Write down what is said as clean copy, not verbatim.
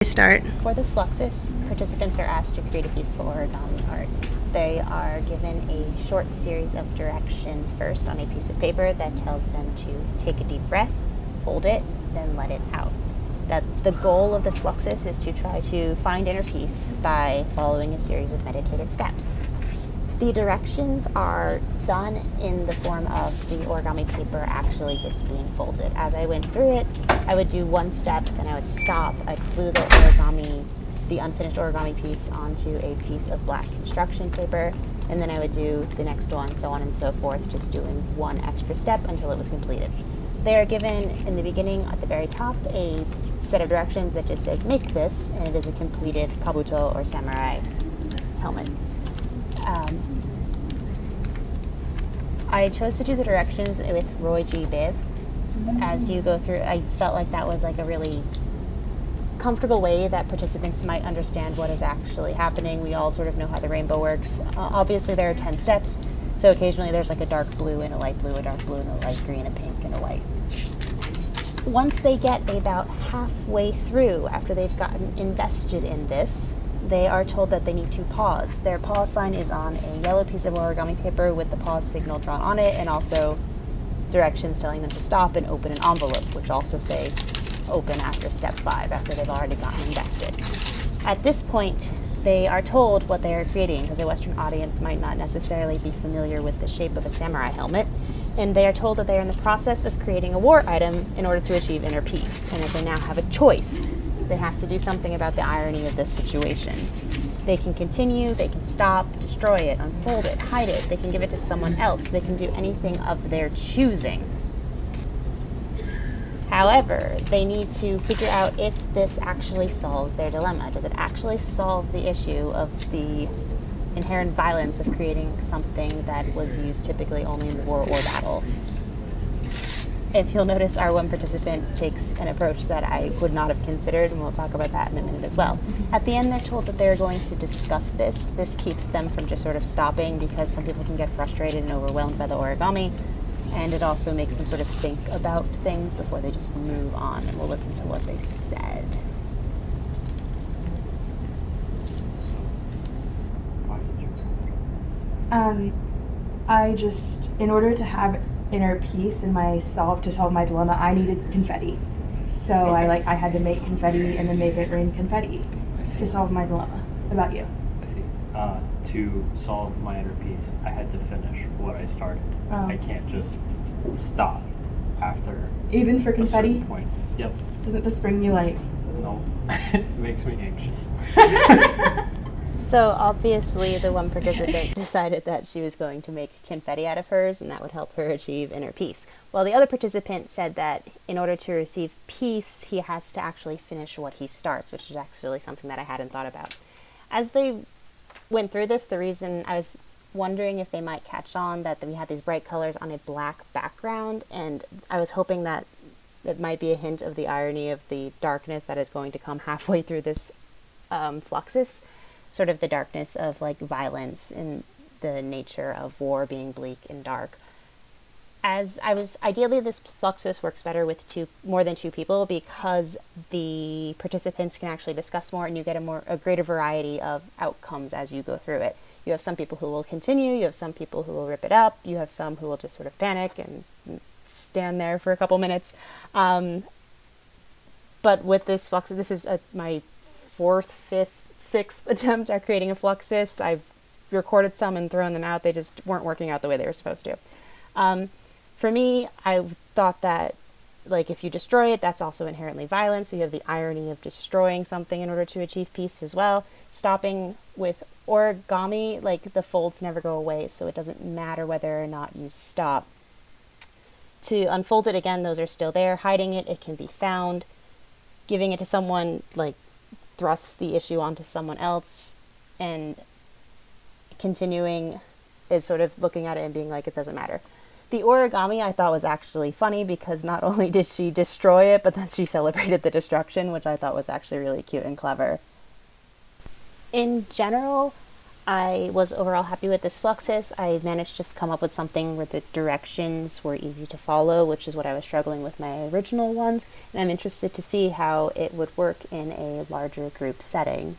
Start. For this Fluxus, participants are asked to create a piece of origami art. They are given a short series of directions first on a piece of paper that tells them to take a deep breath, hold it, then let it out. That the goal of this Fluxus is to try to find inner peace by following a series of meditative steps. The directions are done in the form of the origami paper actually just being folded. As I went through it, I would do one step, then I would stop. I'd glue the unfinished origami piece onto a piece of black construction paper, and then I would do the next one, so on and so forth, just doing one extra step until it was completed. They are given in the beginning, at the very top, a set of directions that just says make this, and it is a completed kabuto or samurai helmet. I chose to do the directions with Roy G. Biv. As you go through, I felt like that was like a really comfortable way that participants might understand what is actually happening. We all sort of know how the rainbow works. Obviously there are 10 steps, so occasionally there's like a dark blue and a light blue, a dark blue and a light green, a pink and a white. Once they get about halfway through, after they've gotten invested in this, they are told that they need to pause. Their pause sign is on a yellow piece of origami paper with the pause signal drawn on it, and also directions telling them to stop and open an envelope, which also say open after step 5, after they've already gotten invested. At this point, they are told what they are creating, because a Western audience might not necessarily be familiar with the shape of a samurai helmet, and they are told that they are in the process of creating a war item in order to achieve inner peace, and that they now have a choice. They have to do something about the irony of this situation. They can continue, they can stop, destroy it, unfold it, hide it, they can give it to someone else, they can do anything of their choosing. However, they need to figure out if this actually solves their dilemma. Does it actually solve the issue of the inherent violence of creating something that was used typically only in war or battle? If you'll notice, our one participant takes an approach that I would not have considered, and we'll talk about that in a minute as well. At the end, they're told that they're going to discuss this. This keeps them from just sort of stopping, because some people can get frustrated and overwhelmed by the origami, and it also makes them sort of think about things before they just move on, and we'll listen to what they said. In order to have inner peace in myself, to solve my dilemma, I needed confetti. So Okay. I had to make confetti and then make it rain confetti to solve my dilemma. About you? I see. To solve my inner peace, I had to finish what I started. Oh. I can't just stop after Even for a certain confetti? point. Yep. Doesn't this bring you like... No. It makes me anxious. So obviously the one participant decided that she was going to make confetti out of hers, and that would help her achieve inner peace. While the other participant said that in order to receive peace, he has to actually finish what he starts, which is actually something that I hadn't thought about. As they went through this, the reason I was wondering if they might catch on that we had these bright colors on a black background, and I was hoping that it might be a hint of the irony of the darkness that is going to come halfway through this Fluxus. Sort of the darkness of like violence and the nature of war being bleak and dark. Ideally this Fluxus works better with more than two people, because the participants can actually discuss more and you get a greater variety of outcomes as you go through it. You have some people who will continue, you have some people who will rip it up, you have some who will just sort of panic and stand there for a couple minutes. But with this Fluxus, this is my 4th, 5th, 6th attempt at creating a Fluxus. I've recorded some and thrown them out. They just weren't working out the way they were supposed to. For me, I thought that like if you destroy it, that's also inherently violent. So you have the irony of destroying something in order to achieve peace as well. Stopping with origami, like the folds never go away, so it doesn't matter whether or not you stop. To unfold it again, those are still there. Hiding it, it can be found. Giving it to someone, like, thrusts the issue onto someone else, and continuing is sort of looking at it and being like, it doesn't matter. The origami I thought was actually funny, because not only did she destroy it, but then she celebrated the destruction, which I thought was actually really cute and clever. In general, I was overall happy with this Fluxus. I managed to come up with something where the directions were easy to follow, which is what I was struggling with my original ones, and I'm interested to see how it would work in a larger group setting.